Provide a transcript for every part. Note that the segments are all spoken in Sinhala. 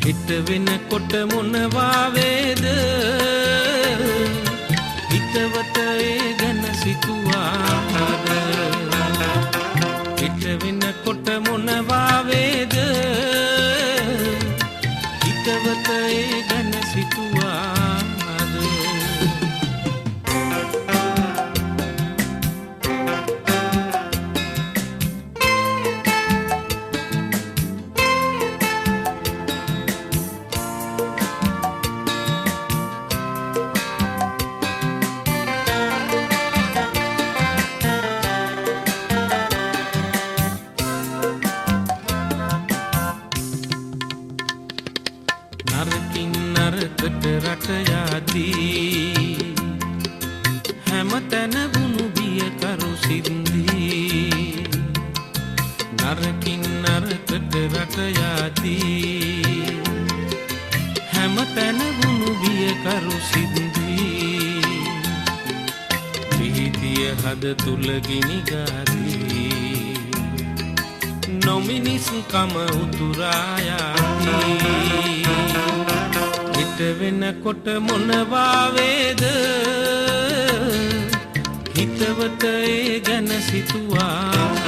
හිත වෙනකොට මොනවා වේද හිතවත ඒ ගැන සිතුවාද හිත වෙනකොට මොනවා වේද හිතවත ඒ ගැන සිතුවාද නරකට රට යදී හැමතැන වුණු බිය කරු සින්දී නරකින් නරකට රට යදී හැමතැන වුණු බිය කරු සින්දී ප්‍රීතිය හද තුල ගිනි ගාදී නොමිනිස්කම උතුරා යදී හිත වෙනකොට මොනවා වේද හිතවත ඒ ගැන සිතුවාද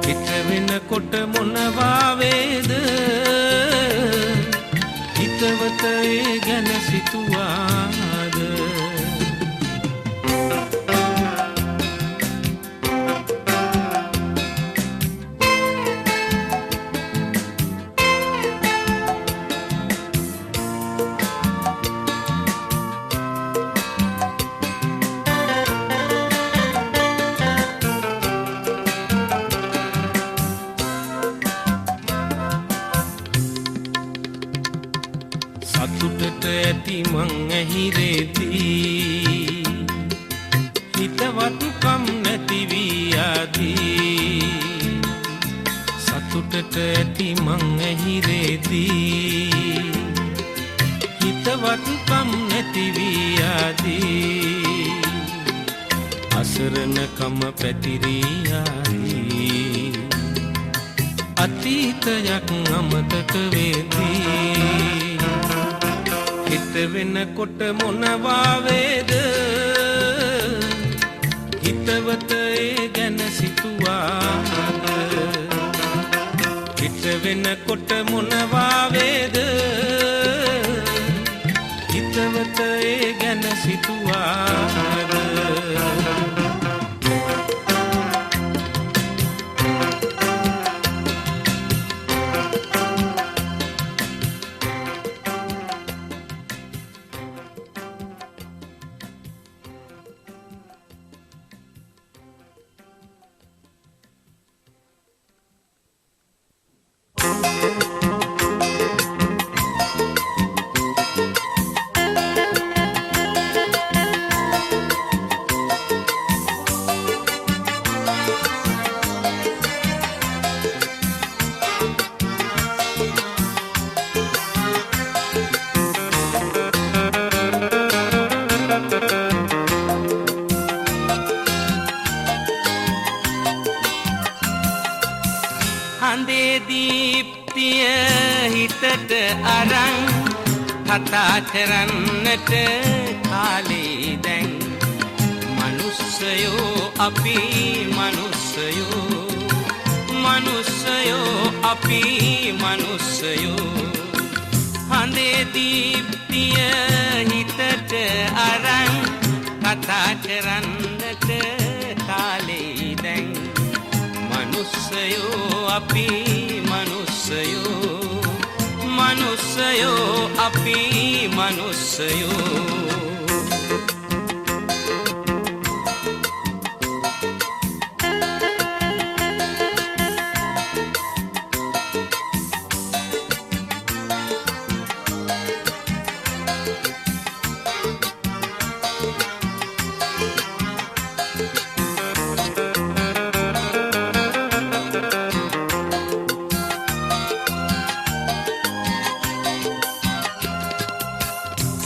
හිත වෙනකොට මොනවා වේද හිතවත ඒ ගැන සිතුවාද සතුටට ඇති මං ඇහිරේදී හිතවත්කම් නැති වී ආදී සතුටට ඇති මං ඇහිරේදී හිතවත්කම් නැති වී ආදී අසරණකම පැතිරී ආදී අතීතයක් අමතක වේදී හිත වෙනකොට මොනවා වේද හිතවත ඒ ගැන සිතුවාද හිත වෙනකොට මොනවා වේද හිතවත ඒ ගැන සිතුවාද හඳේ දීප්තිය හිතට අරන් කතා කරන්නට කාලේ දැන් මනුස්සයෝ අපි මනුස්සයෝ මනුස්සයෝ අපි මනුස්සයෝ හඳේ දීප්තිය හිතට අරන් කතා කරන්නට කාලේ දැන් මනුස්සයෝ අපි මනුස්සයෝ මනුස්සයෝ අපි මනුස්සයෝ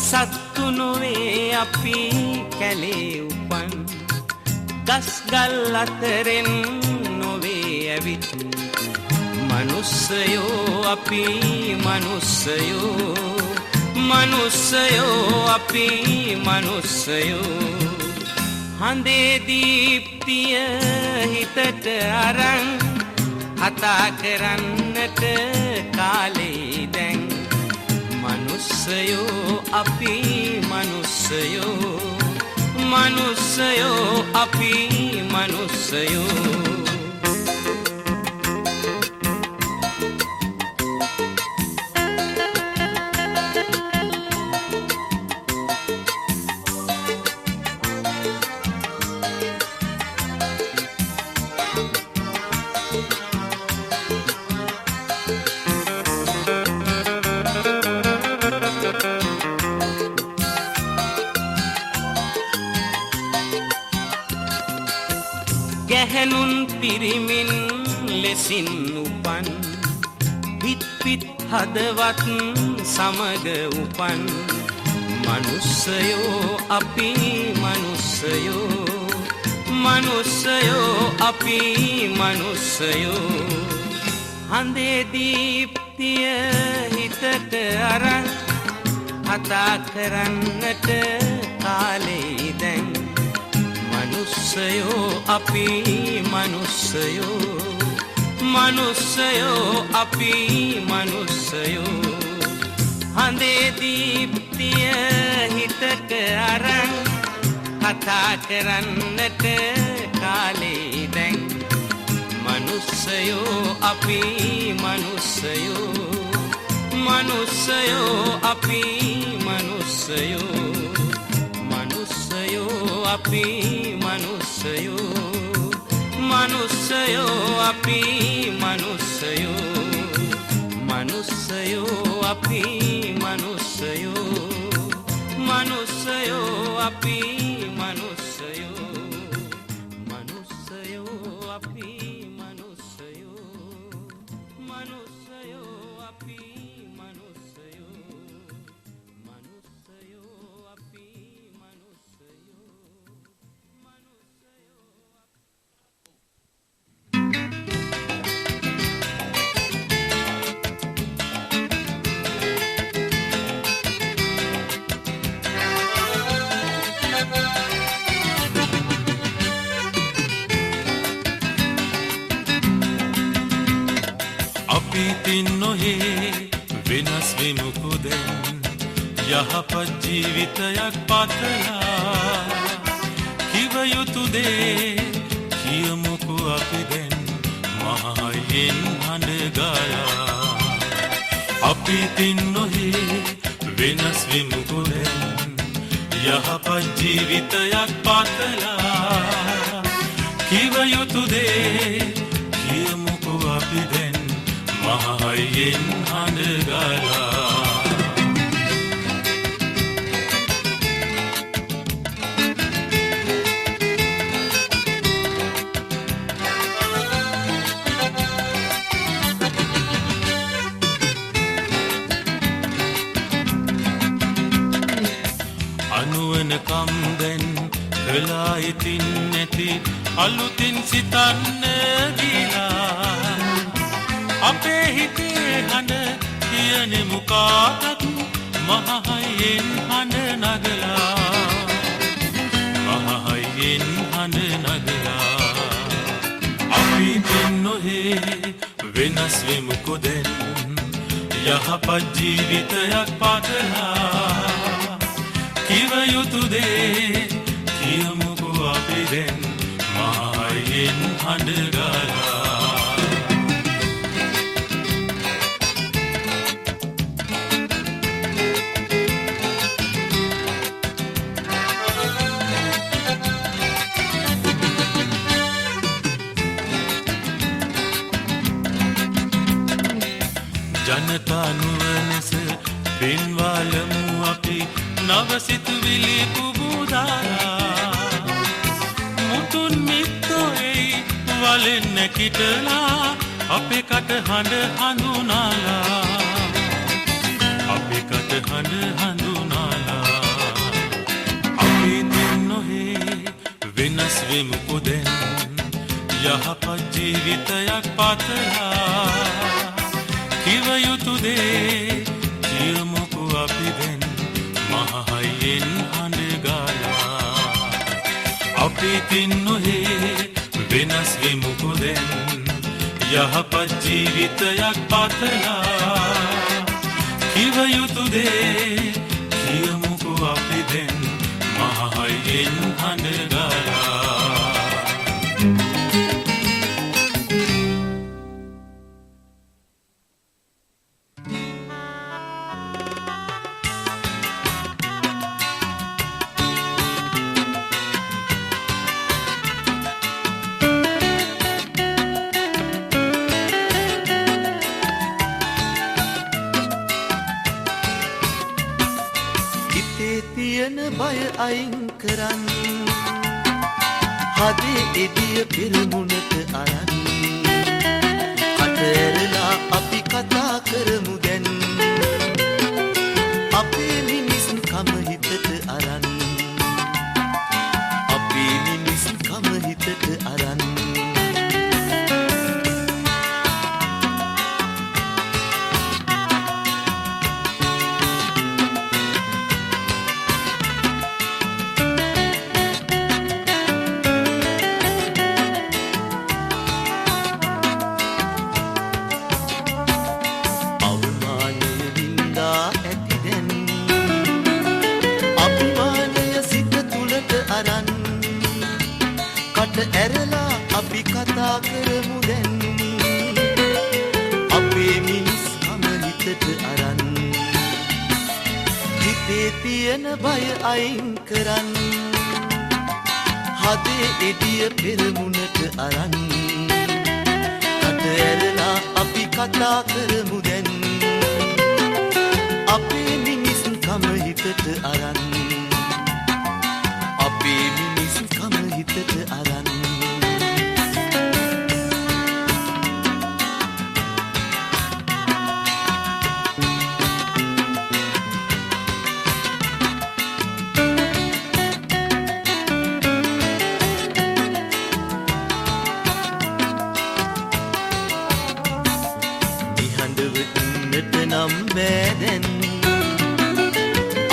සත්තු නොවේ අපි කැලේ උපන් ගස් ගල් අතරින් නොවේ ඇවිත් මනුස්සයෝ අපි මනුස්සයෝ මනුස්සයෝ අපි මනුස්සයෝ හඳේ දීප්තිය හිතට අරන් කතා කරන්නට කාලේ දැන් මනුස්සයෝ අපි මනුස්සයෝ මනුස්සයෝ අපි මනුස්සයෝ ගැහැණුන් පිරිමින් ලෙසින් උපන් පිත් පිත් හදවත් සමග උපන් මනුස්සයෝ අපි මනුස්සයෝ මනුස්සයෝ අපි මනුස්සයෝ හඳේ දීප්තිය හිතට අරන් කතා කරන්නට කාලේ දැන් මනුස්සයෝ අපි මනුස්සයෝ මනුස්සයෝ අපි මනුස්සයෝ හඳේ දීප්තිය හිතට අරන් කතා කරන්නට කාලේ දැන් මනුස්සයෝ අපි මනුස්සයෝ මනුස්සයෝ අපි මනුස්සයෝ මනුස්සයෝ අපි මනුස්සයෝ මනුස්සයෝ අපි මනුස්සයෝ මනුස්සයෝ අපි මනුස්සයෝ මනුස්සයෝ අපි මනුස්සයෝ මනුස්සයෝ අපි මනුස්සයෝ මනුස්සයෝ අපි මනුස්සයෝ මනුස්සයෝ අපි ඉතින් නොහේ වෙනස් වෙමුකු දැන් යහපත් ජීවිතයක් පතලා කිව යුතු දේ කියමුකු අපි දැන් මහයෙන් හඬ ගාලා අපි ඉතින් නොහේ වෙනස් වෙමුකු දැන් යහපත් ජීවිතයක් පතලා කිව යුතු දේ කියමුකු අපි දැන් මහයෙන් හඬ ගාලා අනුවන කම් දැන් කළා ඉතින් නැති අලුතින් සිතන්න ගිලා අපේ හිතේ හඬ කියන්නේ මොකාටත් මහයෙන් හඬ නගලා මහයෙන් හඬ නගලා අපි දෙන්නොහේ වෙනස් වෙමුකෝ දැන් යහපත් ජීවිතයක් පතලා කිව යුතු දේ කියමුකෝ අපි දැන් මහයෙන් හඬ ගාලා ජනතා නුවණස පෙන්වාලමු අපි නවසිතුවිලි පුබුදාලා මුතුන් මිත්තොයි වලෙන් නැකිටලා අපේ කට හඬ හඳුනාලා අපේ කට හඬ හඳුනාලා අපි දෙන්නොහේ වෙනස් වෙමුකෝ දැන් යහපත් ජීවිතයක් පතලා දේ කියමුකෝ අපි දැන් මහහයියෙන් හඬ ගාලා අපි තින් නොහේ වෙනස් වෙමුකෝ දැන් යහපත් ජීවිතයක් පතලා කිව යුතු දේ කියමුකෝ අපි දැන් මහහයියෙන් හඬ ගාලා අයින් කරන්න හදේ එදිය පෙරමුණට අරන් කටඇරලා අපි කතා කරමු දැන් අපේ මිනිස්කම හිතට අරන් අපේ මිනිස්කම හිතට අරන් ඇරලා අපි කතා කරමු දැන් අපේ මිනිස්කම හිතට අරන් හිතේ තියෙන බය අයින් කරන් හදේ එදිය පෙරමුණට අරන් කට ඇරලා අපි කතා කරමු දැන් අපේ මිනිස්කම හිතට අරන් අපේ මිනිස්කම හිතට අරන් නම් බෑදැන්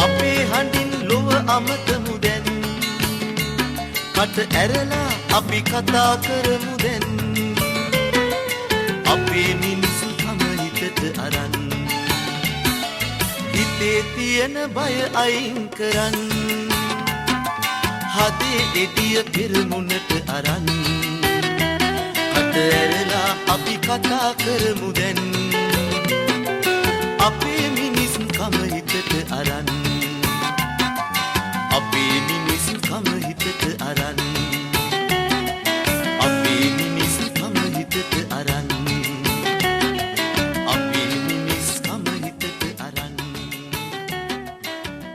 අපේ හඬින් ලොව අමතමු දැන් කට ඇරලා අපි කතා කරමු දැන් අපේ මිනිස්කම හිතට අරන් හිතේ තියෙන බය අයින් කරන් හදේ එදිය පෙරමුණට අරන් කට ඇරලා අපි කතා කරමු දැන් අපේ මිනිස්කම හිතට අරන් අපේ මිනිස්කම හිතට අරන් අපේ මිනිස්කම හිතට අරන් අපේ මිනිස්කම හිතට අරන්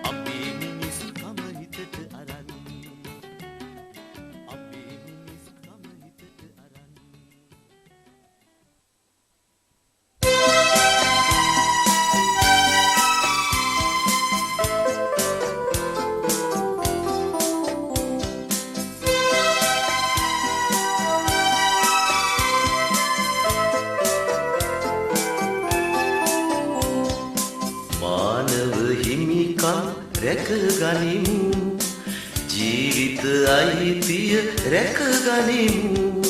අපේ මිනිස්කම හිතට අරන් අපේ මිනිස්කම හිතට අරන් රැකගනිමු ජීවිත අයිතිය රැකගනිමු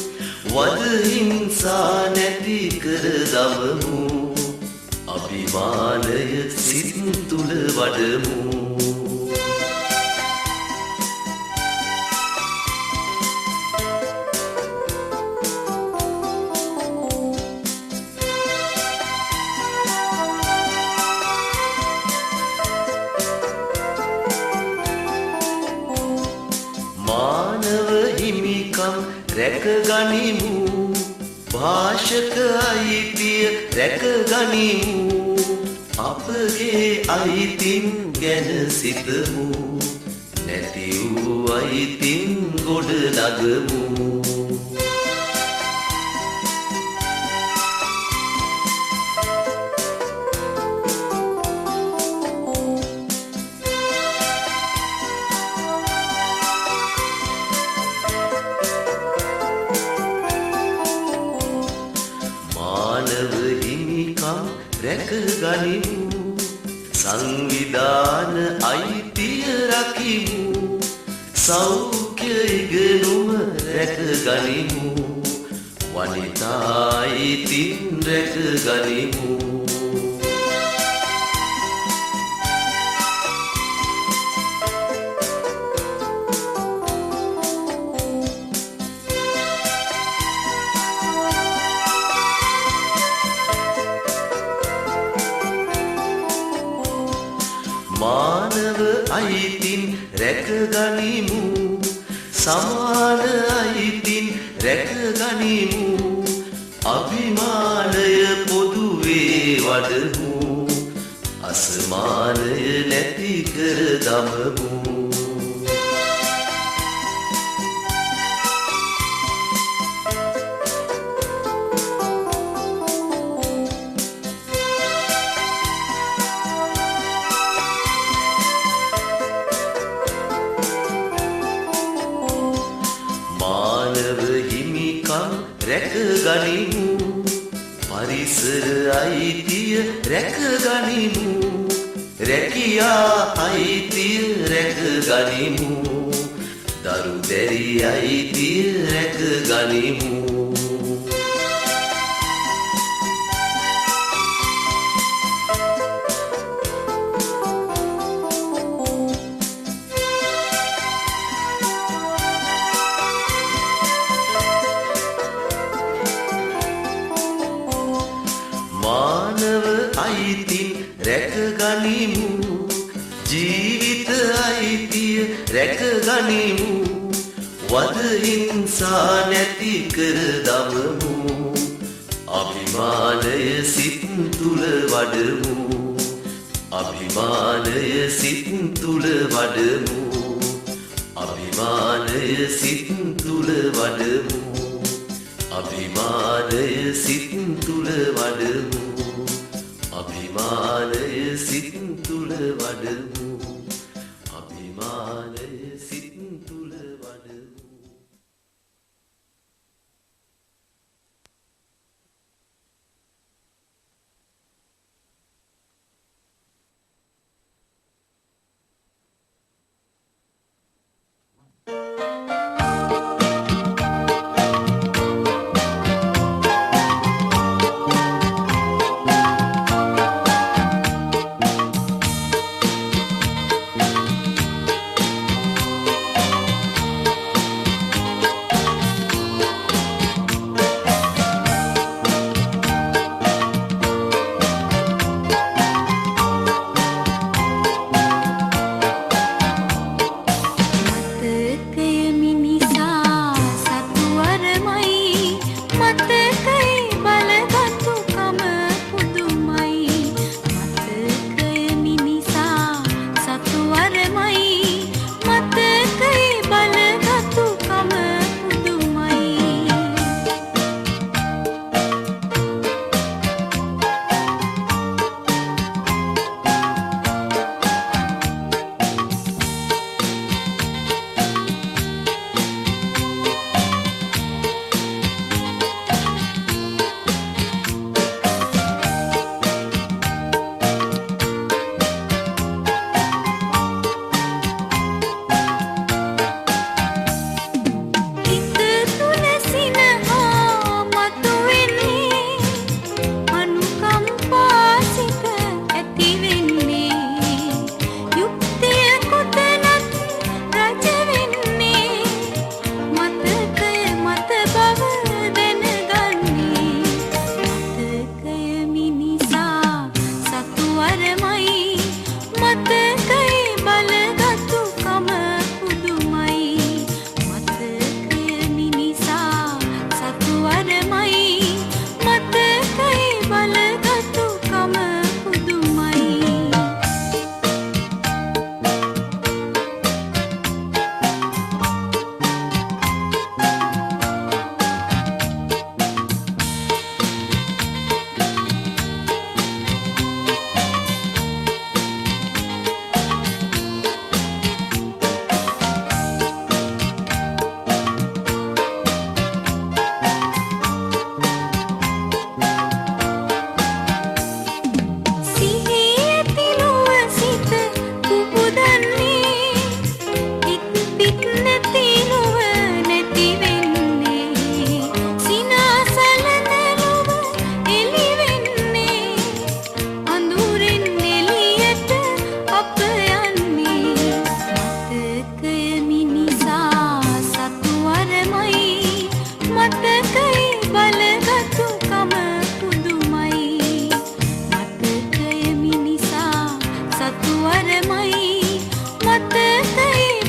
වද හිංසා නැති කර දමමු අභිමානය සිත් තුළ වඩමු රැකගනිමු භාෂක අයිතිය රැකගනිමු අපගේ අයිතින් ගැන සිතමු නැති වූ අයිතින් ගොඩ නගමු රකිමු සෞඛ්‍ය ඉගෙනුම රැක ගනිමු වනිතායි තින් රැක ගනිමු මානව අයිතින් රැක ගනිමු සමාන අයිතින් රැක ගනිමු අභිමානය පොදුවේ වඩමු අසමානය නැති කර දමමු රැක ගනිමු පරිසර අයිතිය රැක ගනිමු රැකියා අයිතිය රැක ගනිමු දරු දැරි අයිතිය රැක ගනිමු මානව අයිතින් රැක ගනිමු ජීවිත අයිතිය රැක ගනිමු වද හිංසා නැති කර දමමු අභිමානය සිත් තුල වඩමු අභිමානය සිත් තුල වඩමු අභිමානය සිත් තුල වඩමු අභිමානය සිත් තුල වඩමු අභිමානය සිත් තුල වඩමු අභිමානය සිත් තුල වඩමු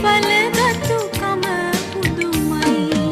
බලගතුකම පුදුමයි.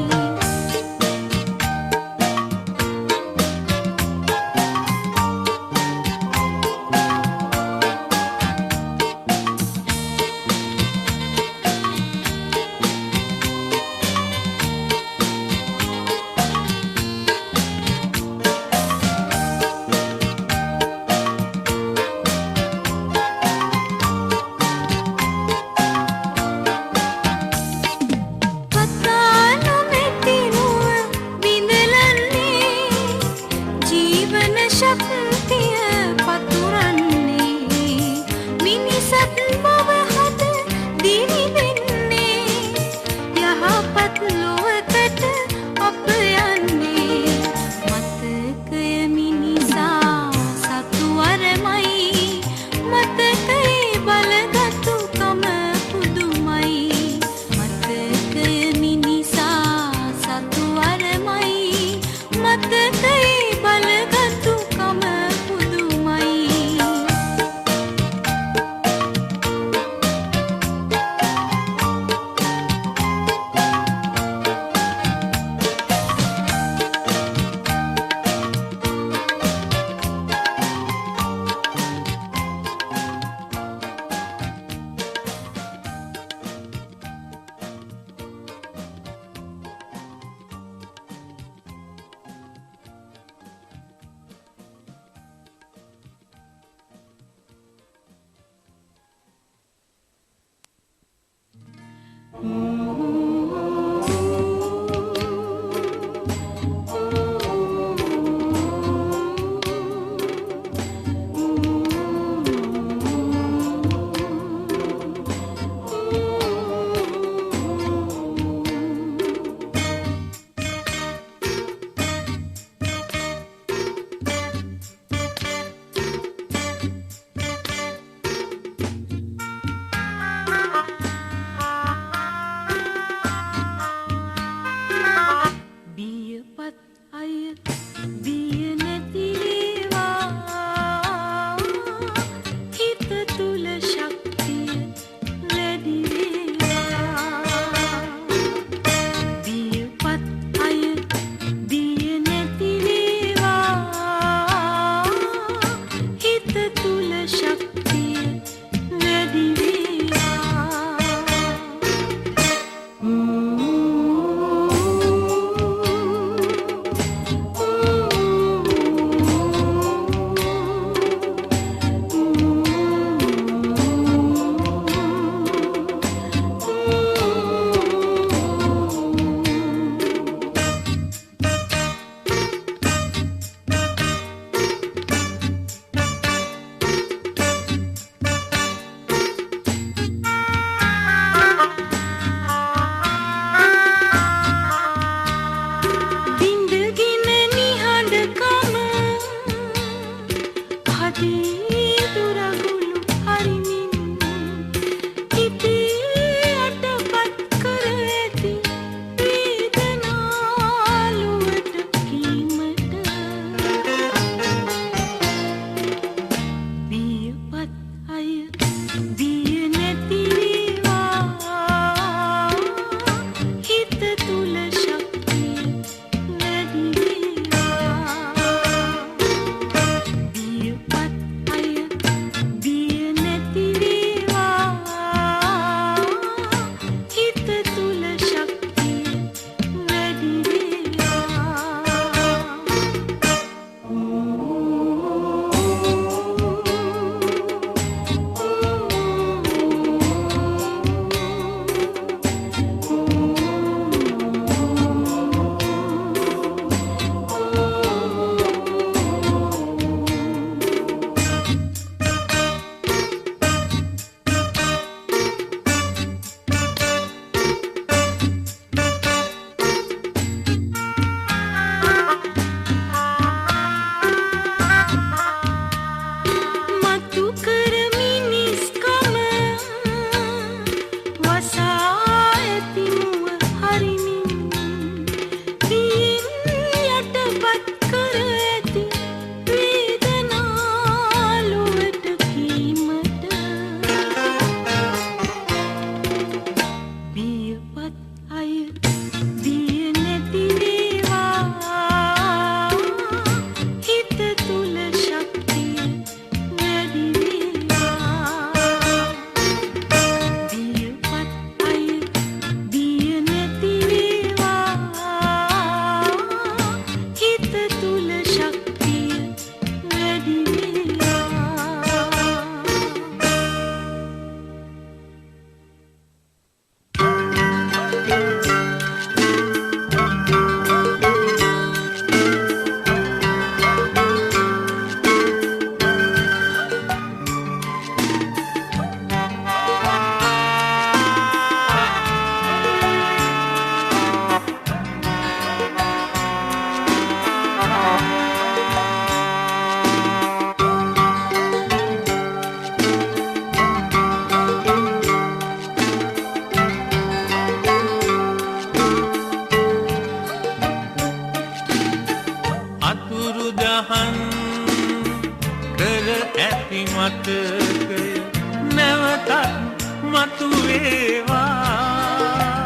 වේවා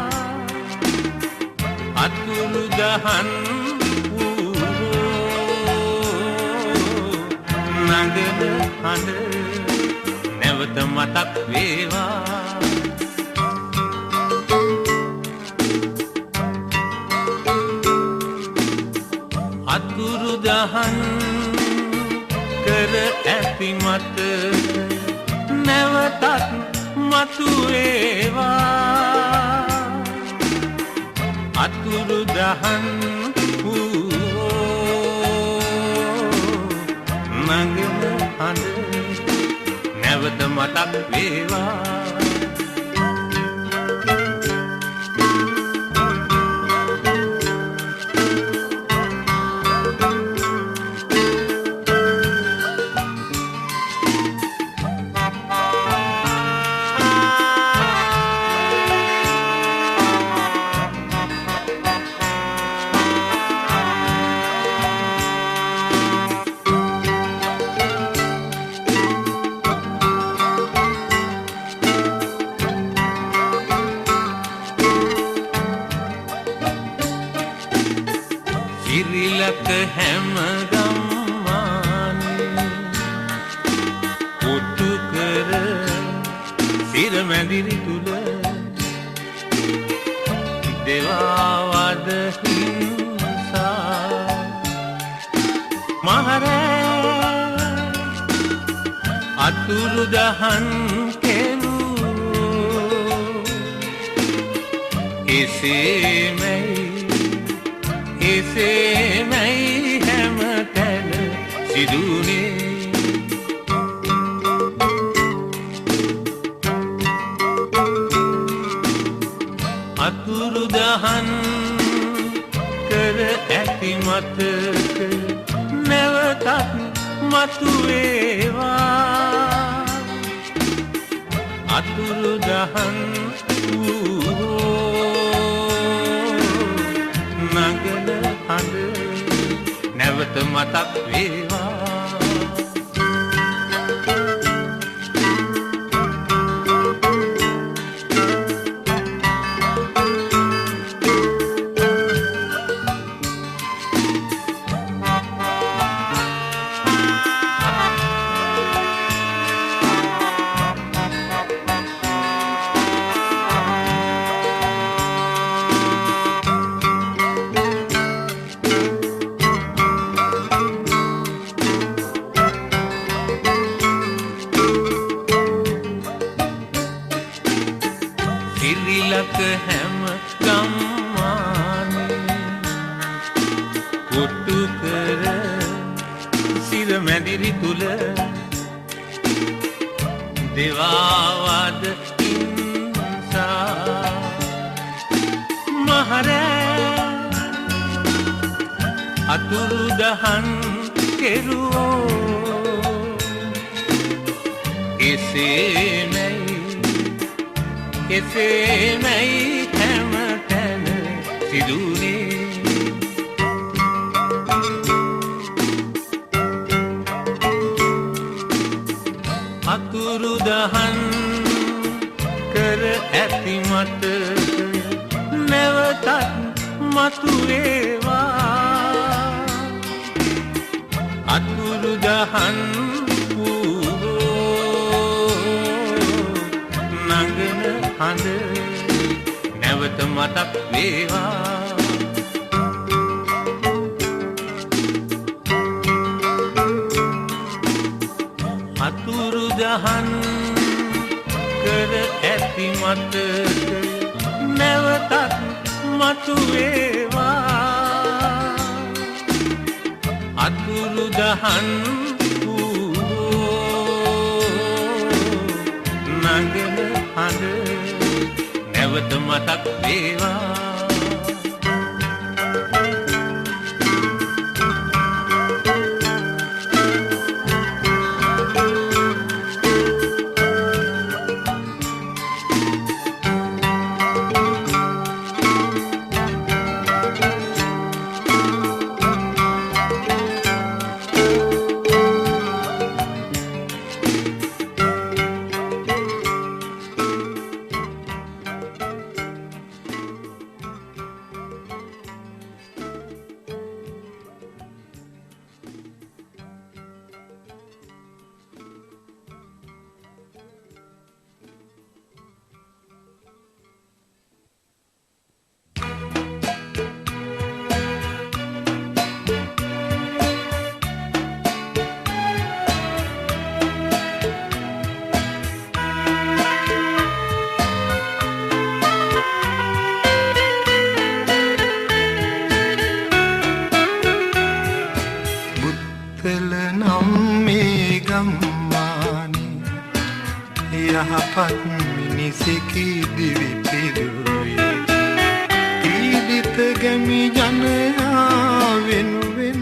අතුරු දහන් නගන හඬ නැවත මතක් වේවා අතුරු දහන් කර ඇති මත නැවතත් මතු වේවා අතුරු දහන් නගන හඬ නැවත මතක් වේවා සිරිලක හැම ගම්මානේ කොටු කර සිර මැදිරි තුල දේවාවද හිංසා මහරෑ අතුරු දහන් කෙරුවෝ එසේමයි එසේමයි හැම තැන සිදුනේ අතුරු දහන් කර ඇති මතක නැවතත් මතු වේවා අතුරු දහන් නගන හඬ නැවත මතක් වේවා සිරිලක හැම ගම්මානේ කොටු කර සිර මැදිරි තුල දේවාවද හිංසා මහරෑ අතුරු දහන් කෙරුවෝ එසේමයි එසේමයි හැම තැන සිදුනේ අතුරු දහන් කර ඇති මතක නැවතත් මතු වේවා අතුරු දහන් නගන හඬ නැවත මතක් වේවා අතුරු දහන් කර ඇති මතක නැවතත් මතු වේවා අතුරු දහන් නගන හඬ නැවත මතක් වේවා යහපත් මිනිසෙකි දිවි පිරුවේ පීඩිත ගැමි ජනයා වෙනුවෙන්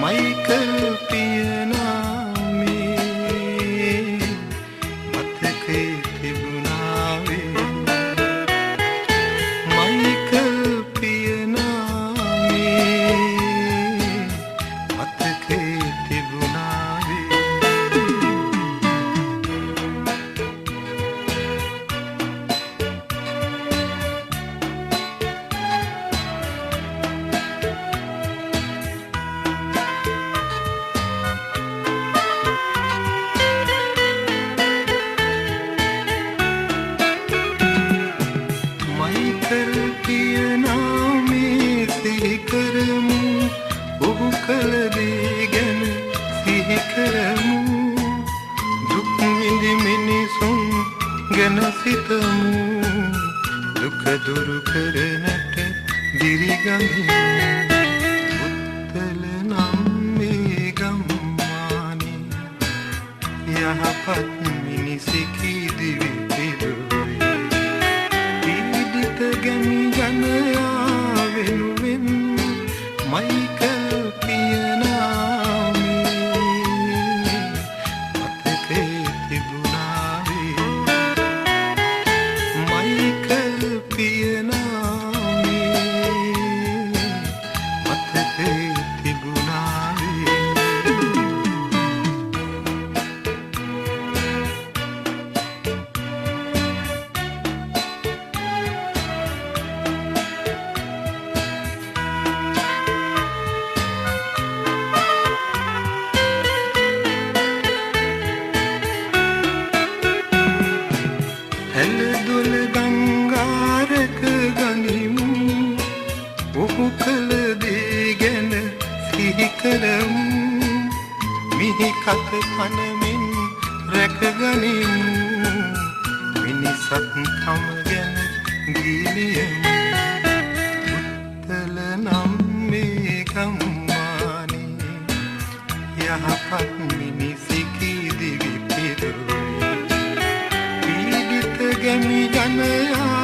මයිකල් පියනාමේ මතකේ තිබුණාවේ මයිකල් පියනාමේ මතකේ තිබුණාවේ මයිකල් පියනාමේ සිහි කරමු ඔහු කළ දේ ගැන සිහි කරමු දුක් විඳි මිනිසුන් ගැන සිතමු දුක දුරු කරනට දිරිගමින් උත්තල නම් මේ ගම්මානේ යහපත් මිනිසෙකි දිවි පිරුවේ පීඩිත ගැමි ජනයා වෙනුවෙන් මයිකල් පියනාමේ මතකේ තිබුණාවේ මයිකල් පියනාමේ මතකේ තිබුණාවේ ඇලදොල ගංගාරක ගනිමු ඔහු කළ දේ ගැන සිහි කරමු මිහි කත පනමින් රැකගනිමු මිනිසත් කම ගැන ගීලියමු උත්තල නම් මේ ගම්මානේ යහපත් මිනිසෙකි දිවි පිරුවේ පීඩිත ගැමි ජනයා